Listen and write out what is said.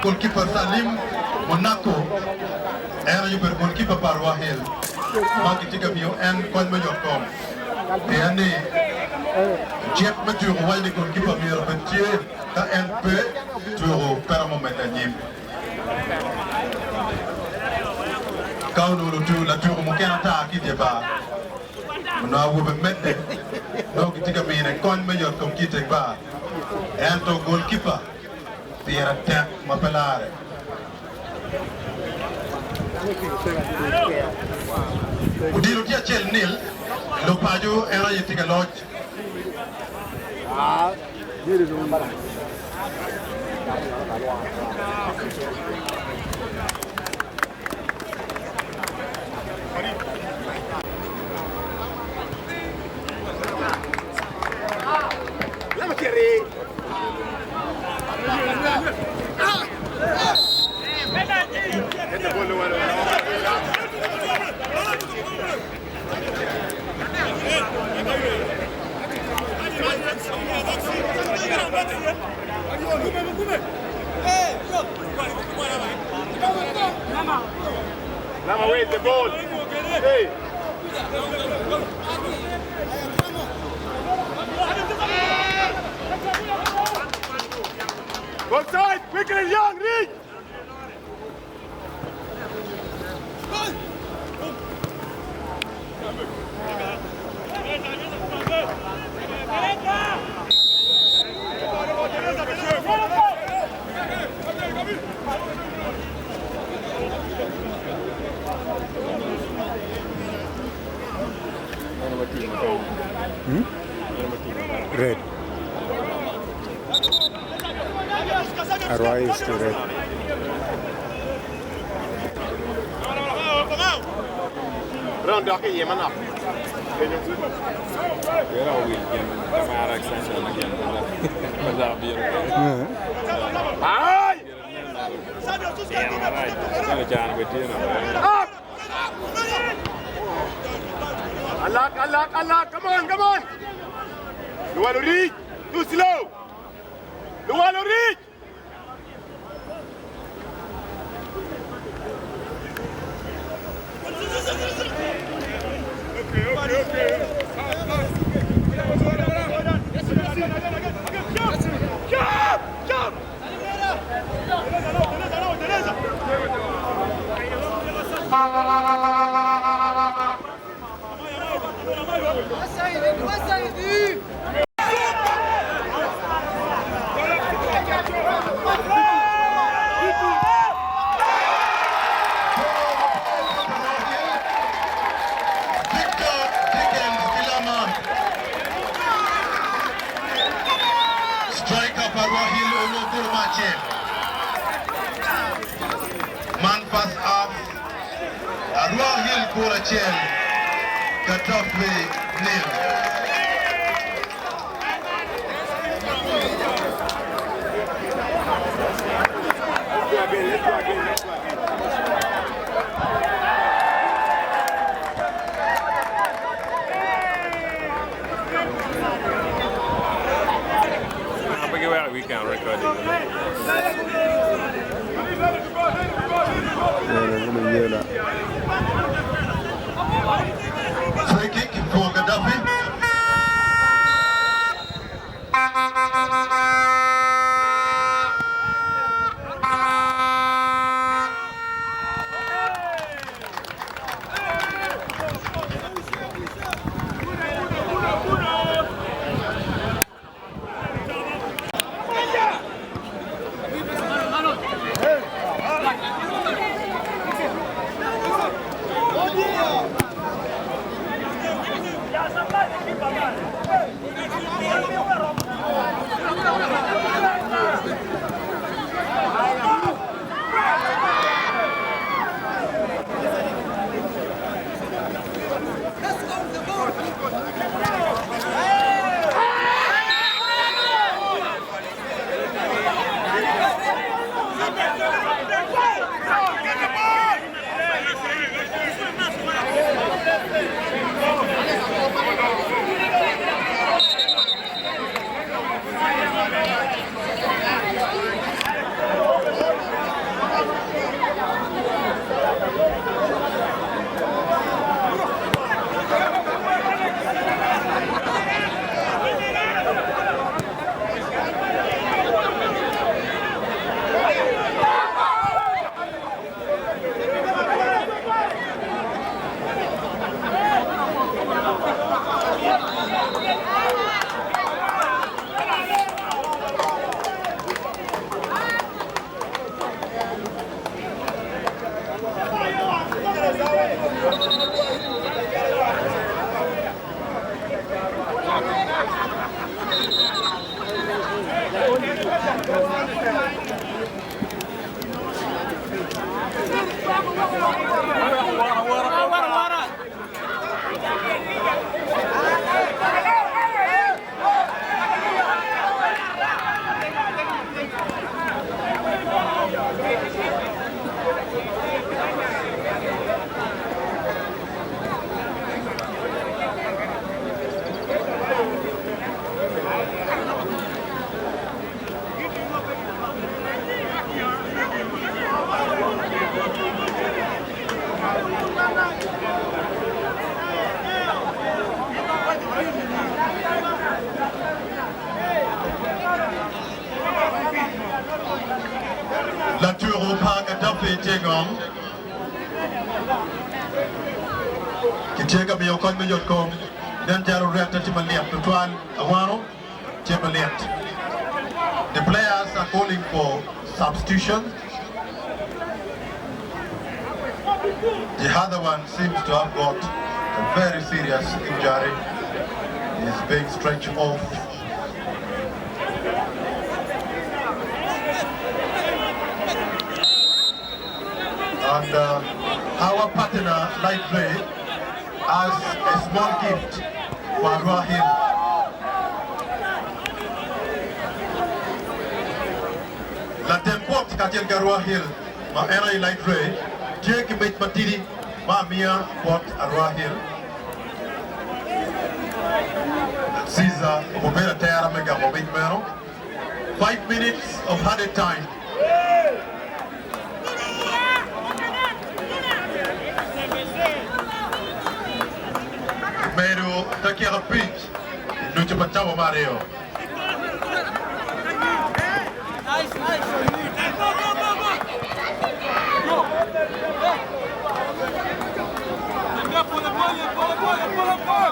Goalkeeper Salim Monaco era super goalkeeper para Arua Hill maki tika bio en kon ma jokom e ani jet ma tu wal ni goalkeeper mi repetir ta NP tu per moment anyim kauno tu la tu mo kana ta ki de ba na wo be mette do ki tika mi ne kon ma jokom ki te ba en to goalkeeper Era tempo ma pelare. Udiro dia chel nil lo paju era yetika lodge. Ah, dia di rumah. Lama kiri. Lama wait the ball. Hey. Both sides, quickly, young, reach! Red. Arua is to red. Round dock i man up. Era o William, Tamara extension again. Mas já viram. Ai! Olha já no betina. Up! Allah, come on. You want to reach? Too slow. You want to reach? Okay. Jump! Man pass off. Arua Hill Kurachel. GADAFFI nil. We can't record it. Free kick for GADAFFI. La turo pa GADAFFI Tegong. Kitega mi okon mi jot kong. Dan jaru reta timaliat tutuan awano timaliat. The players are calling for substitution. The other one seems to have got a very serious injury. He is being stretched off. And our partner, Light Play, has a small gift for Arua Hill. La tempo katil Arua Hill, ma era Light Play, Jake Bait Matidi, ma Mia Port Arua Hill. Caesar, Mobile Terra Mega Mobile Mero. 5 minutes of added time. Pero taki a pitch, no te pachavo Mario. Nice, nice. Go, go, go, go. Go. Pull the ball, pull the ball, pull the ball.